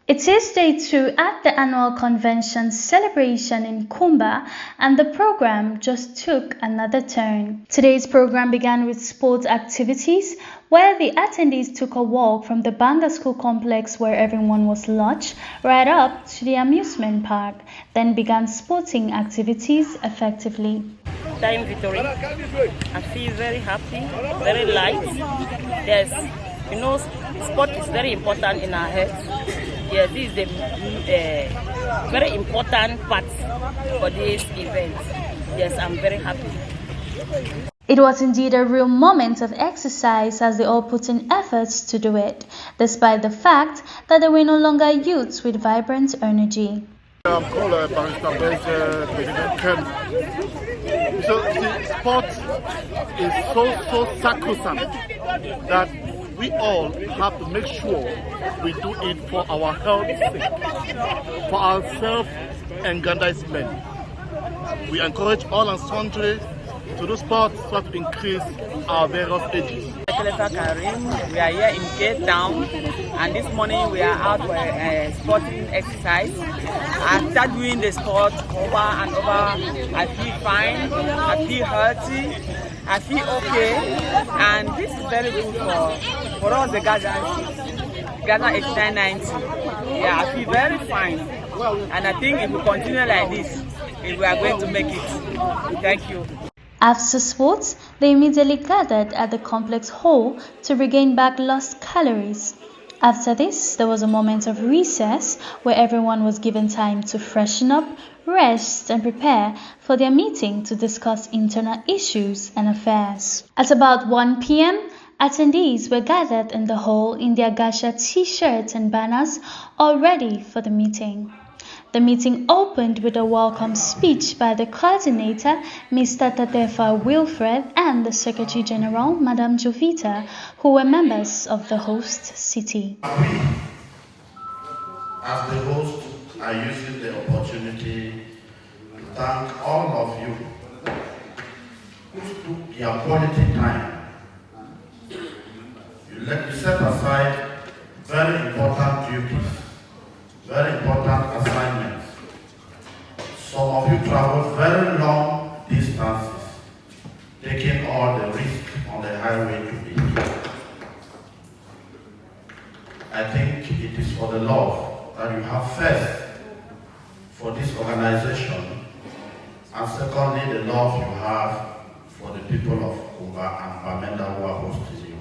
It is day 2 at the annual convention celebration in Kumba, and the program just took another turn. Today's program began with sports activities, where the attendees took a walk from the Banga School complex where everyone was lodged right up to the amusement park, then began sporting activities effectively. Time victory. I feel very happy, very light. Yes, sport is very important in our health. Yes, this is a very important part for this event. Yes, I'm very happy. It was indeed a real moment of exercise as they all put in efforts to do it, despite the fact that they were no longer youths with vibrant energy. I'm called Barrister President Ken. So the sport is so sacrosanct that we all have to make sure we do it for our health's sake, for our self-aggrandizement. We encourage all and sundry to do sports so to increase our various ages. We are here in Cape Town, and this morning we are out for a sporting exercise. I start doing the sport over and over. I feel fine, I feel healthy, I feel okay, and this is very good for us, the GASA 8990. Yeah, I feel very fine, and I think if we continue like this, we are going to make it. Thank you. After sports, they immediately gathered at the complex hall to regain back lost calories. After this, there was a moment of recess where everyone was given time to freshen up, rest, and prepare for their meeting to discuss internal issues and affairs. At about 1 p.m., attendees were gathered in the hall in their GASA t-shirts and banners, all ready for the meeting. The meeting opened with a welcome speech by the coordinator, Mr. Tatefa Wilfred, and the Secretary General, Madame Jovita, who were members of the host city. We, as the host, are using the opportunity to thank all of you who took your quality time. You set aside very important duties, very important assignments. Some of you travel very long distances, taking all the risk on the highway to be here. I think it is for the love that you have first for this organization, and secondly, the love you have for the people of Kumba and Bamenda who are hosting you.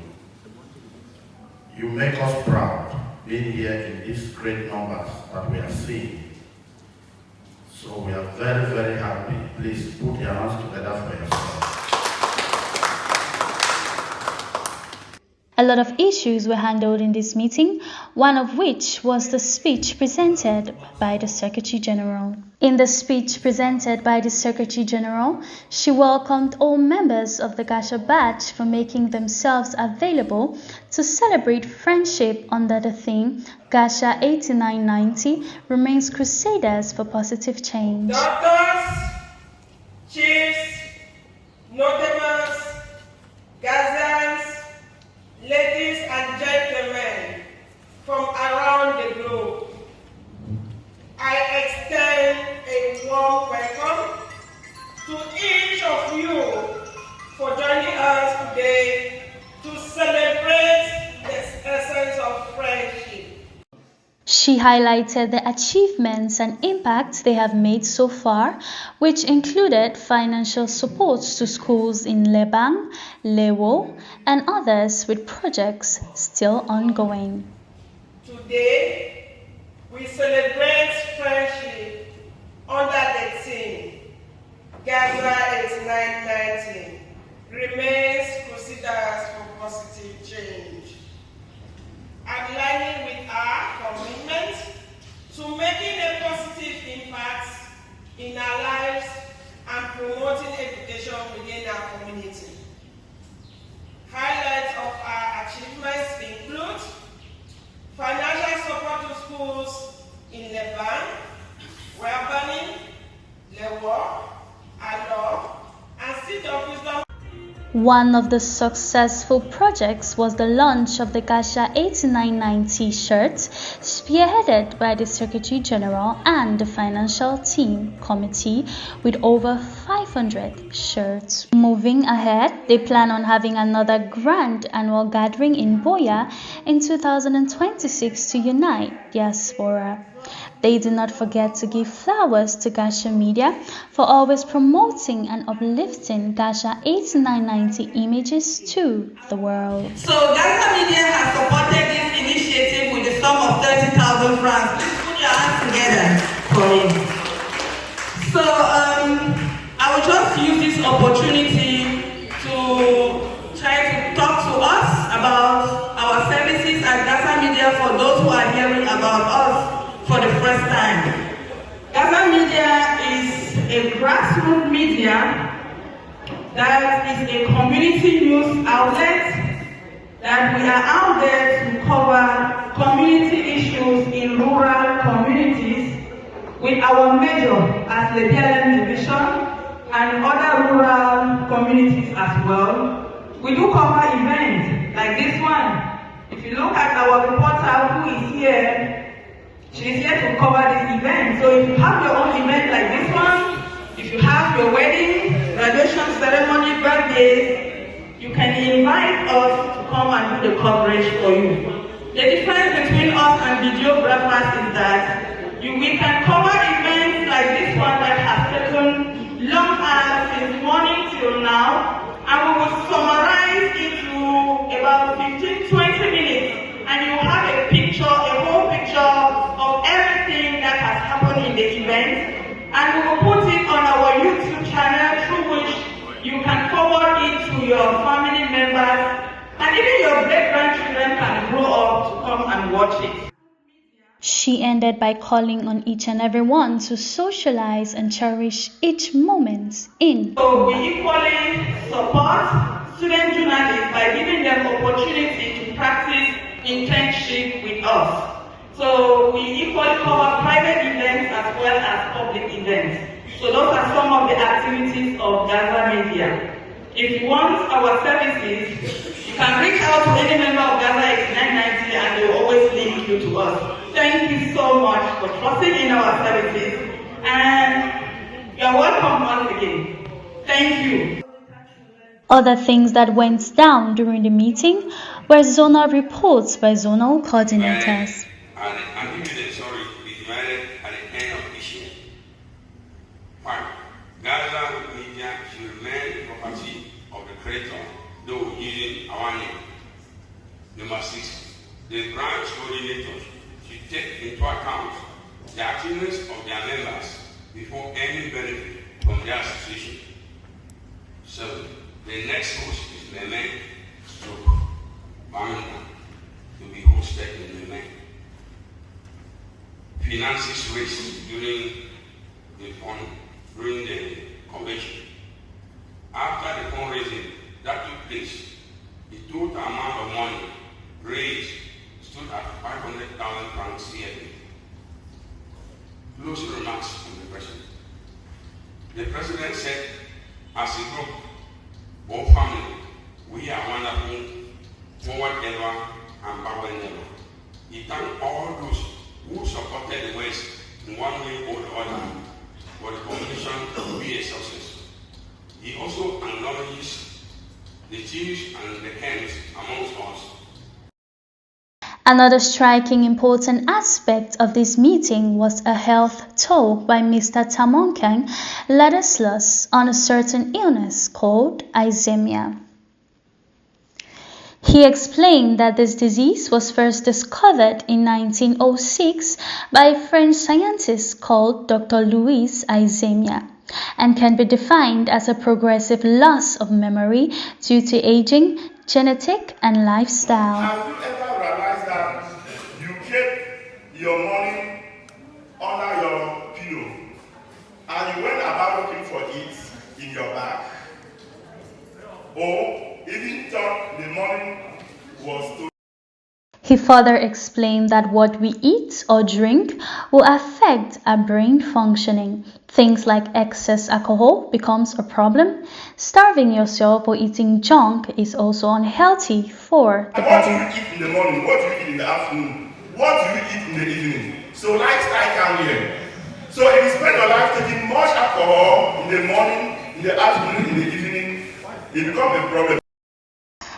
You make us proud being here in these great numbers that we are seeing. So we are very, very happy. Please put your hands together for yourself. A lot of issues were handled in this meeting, one of which was the speech presented by the Secretary General. In the speech presented by the Secretary General, she welcomed all members of the GASA batch for making themselves available to celebrate friendship under the theme GASA 8990 remains crusaders for positive change. Doctors, chiefs, notables, Gazans, ladies and gentlemen from around the globe, I extend a warm welcome to each of you for joining us today to celebrate the essence of friendship. She highlighted the achievements and impacts they have made so far, which included financial support to schools in Lebang, Lewo, and others with projects still ongoing. Today, we celebrate friendship under the theme GASA 8990 remains crusaders for positive change. Aligning with our commitment to making a positive impact in our lives and promoting education within our community. Highlights of our achievements include financial support to schools in Leban, Wabani, Lewo, Alo, and Seat of Wisdom. One of the successful projects was the launch of the GASA 899 t-shirts, spearheaded by the Secretary General and the financial team committee with over 500 shirts. Moving ahead, they plan on having another grand annual gathering in Boya in 2026 to unite diaspora. They did not forget to give flowers to GASA Media for always promoting and uplifting GASA 890 images to the world. So GASA Media has supported this initiative with the sum of 30,000 francs. Please put your hands together for me. So I will just use this opportunity to try to talk to us about our services at GASA Media for those who are hearing about us for the first time. GASA Media is a grassroots media that is a community news outlet that we are out there to cover community issues in rural communities with our major as the PLM division and other rural communities as well. We do cover events like this one. If you look at our reporter who is here, she's here to cover this event. So if you have your own event like this one, if you have your wedding, graduation ceremony, birthdays, you can invite us to come and do the coverage for you. The difference between us and videographers is that we can cover events like this one that has taken long hours since morning till now, and we will summarize into about 15-20 minutes, and you have a picture, a whole picture of everything that has happened in the event, and we will put it on our YouTube channel through which you can forward it to your family members, and even your great-grandchildren can grow up to come and watch it. She ended by calling on each and every one to socialize and cherish each moment in. So we equally support student journalists by giving them opportunity to practice internship with us. So we equally cover private events as well as public events. So those are some of the activities of GASA Media. If you want our services, you can reach out to any member of GASA 8990 and they will always link you to us. Thank you so much for trusting in our services, and you are welcome once again. Thank you. Other things that went down during the meeting were zonal reports by zonal coordinators. And even the story is divided at the end of this year. 1. GASA Media should remain property of the creator, though using our name. Number 6. The branch coordinators should take into account the achievements of their members before any benefit from their association. 7. The next host is Meme stroke Bamina to be hosted in Meme. Finances raised during the convention. After the fundraising that took place, the total amount of money raised stood at 500,000 francs CFA. Closing remarks from the President. The President said, as a group or family, we are wonderful, forward ever and backward never. He thanked all those who supported the West in one way or the other for the convention to be a success. He also acknowledges the chiefs and the kings amongst us. Another striking important aspect of this meeting was a health talk by Mr. Tamonkan Ladislas on a certain illness called ischemia. He explained that this disease was first discovered in 1906 by a French scientist called Dr. Louis Ischemia and can be defined as a progressive loss of memory due to aging, genetic, and lifestyle. Have you ever realized that you kept your money under your pillow and you went about looking for it in your bag? Or even thought the money was stolen? He He further explained that what we eat or drink will affect our brain functioning. Things like excess alcohol becomes a problem. Starving yourself or eating junk is also unhealthy for the body. What do you eat in the morning? What do you eat in the afternoon? What do you eat in the evening? So lifestyle come here. So if you spend your life taking much alcohol in the morning, in the afternoon, in the evening, it becomes a problem.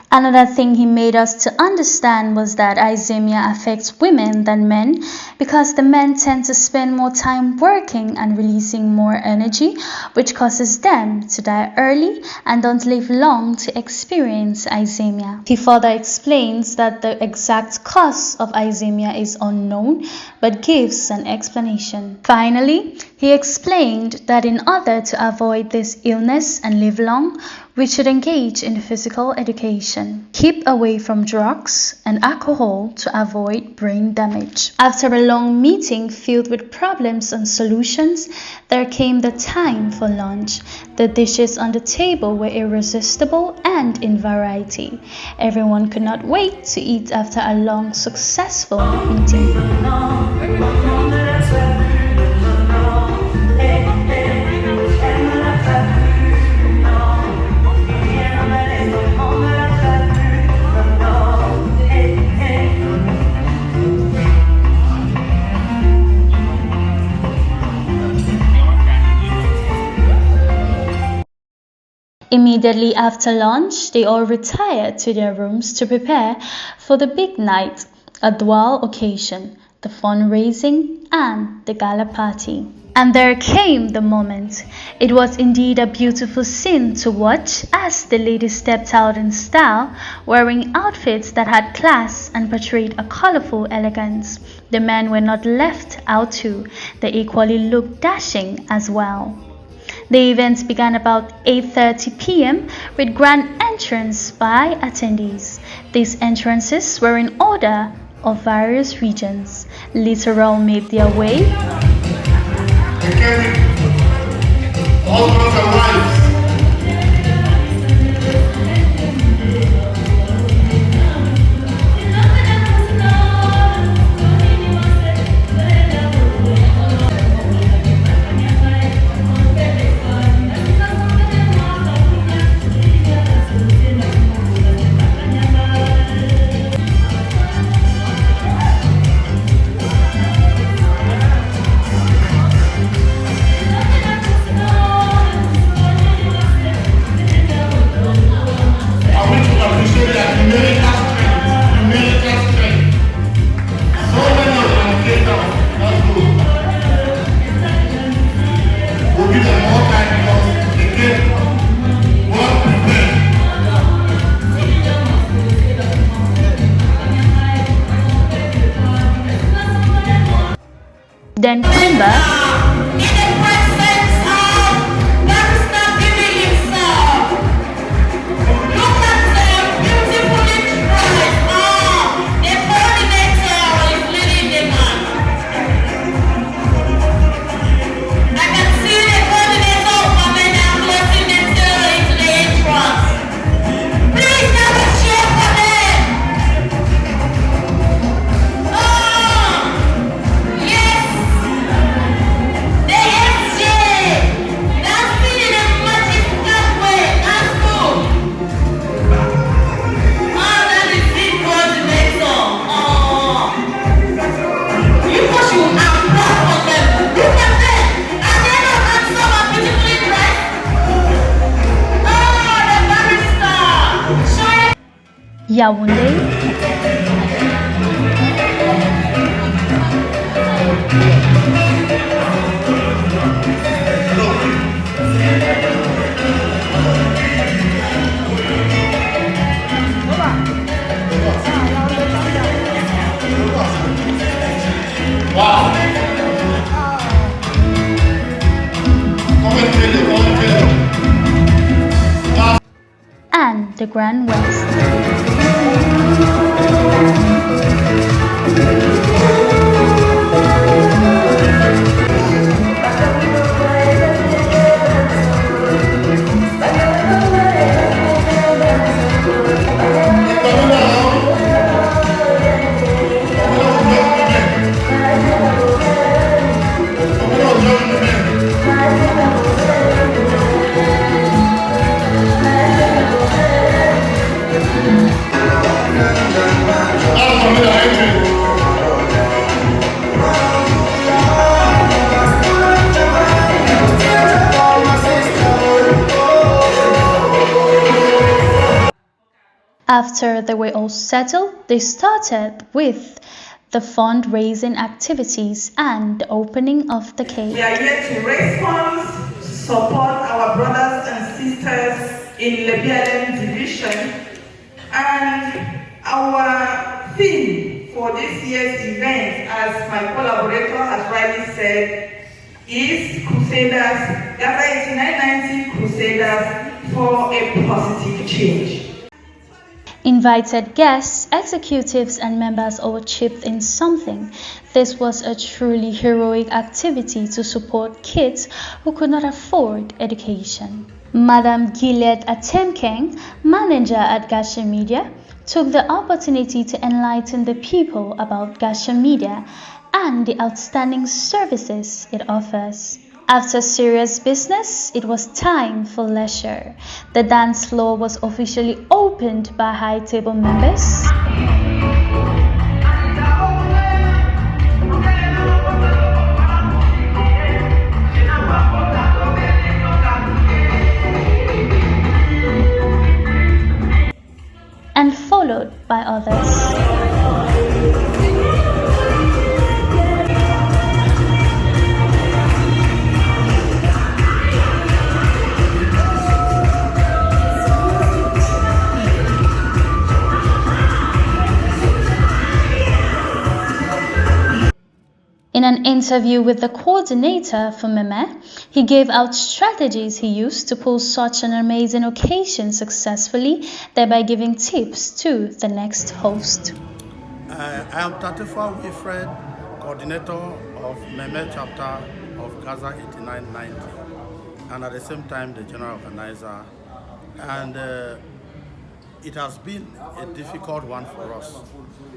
Another thing he made us to understand was that hyzemia affects women than men because the men tend to spend more time working and releasing more energy, which causes them to die early and don't live long to experience hyzemia. He further explains that the exact cause of hyzemia is unknown but gives an explanation. Finally, he explained that in order to avoid this illness and live long, we should engage in physical education, keep away from drugs and alcohol to avoid brain damage. After a long meeting filled with problems and solutions, there came the time for lunch. The dishes on the table were irresistible and in variety. Everyone could not wait to eat after a long, successful meeting. Immediately after lunch, they all retired to their rooms to prepare for the big night, a dual occasion, the fundraising and the Gala Party. And there came the moment. It was indeed a beautiful scene to watch as the ladies stepped out in style, wearing outfits that had class and portrayed a colorful elegance. The men were not left out too. They equally looked dashing as well. The event began about 8:30 p.m. with grand entrance by attendees. These entrances were in order of various regions. Literal made their way. Husbands and wives. Then Kumba Yaoundé, and the Grand West. After they were all settled, they started with the fundraising activities and the opening of the cake. We are here to raise funds, support our brothers and sisters in Liberian division, and our theme for this year's event, as my collaborator has rightly said, is Crusaders, GASA 8990 Crusaders for a positive change. Invited guests, executives and members all chipped in something. This was a truly heroic activity to support kids who could not afford education. Madam Gilead Atemkeng, manager at GASA Media, took the opportunity to enlighten the people about GASA Media and the outstanding services it offers. After serious business, it was time for leisure. The dance floor was officially opened by high table members. And followed by others. In an interview with the coordinator for Meme, he gave out strategies he used to pull such an amazing occasion successfully, thereby giving tips to the next host. I am 34 Wilfred, coordinator of Meme chapter of GASA 8990, and at the same time the general organizer. And it has been a difficult one for us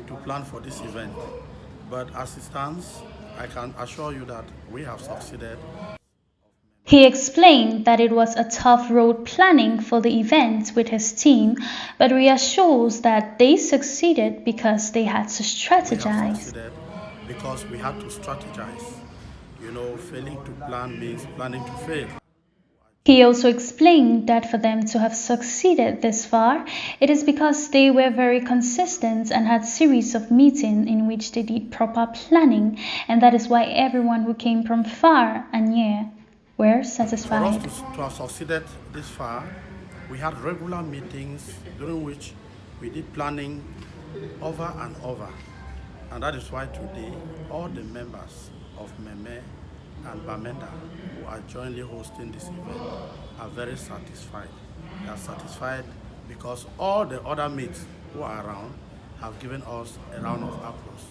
to plan for this event, but as it stands, I can assure you that we have succeeded. He explained that it was a tough road planning for the event with his team, but reassures that they succeeded because they had to strategize. We have succeeded because we had to strategize. You know, failing to plan means planning to fail. He also explained that for them to have succeeded this far, it is because they were very consistent and had series of meetings in which they did proper planning, and that is why everyone who came from far and near were satisfied. For us to have succeeded this far, we had regular meetings during which we did planning over and over, and that is why today all the members of Meme and Bamenda, who are jointly hosting this event, are very satisfied. They are satisfied because all the other mates who are around have given us a round of applause,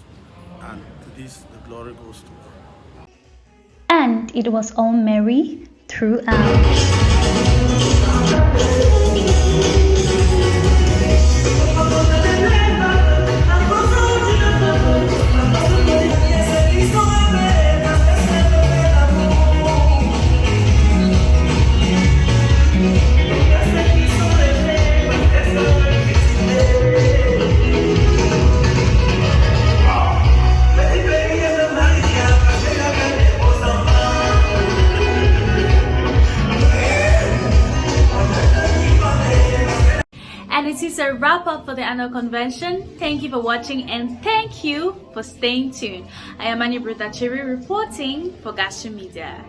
and to this the glory goes to God. And it was all merry throughout. And it is a wrap up for the annual convention. Thank you for watching and thank you for staying tuned. I am Annie Brutachiri reporting for GASA Media.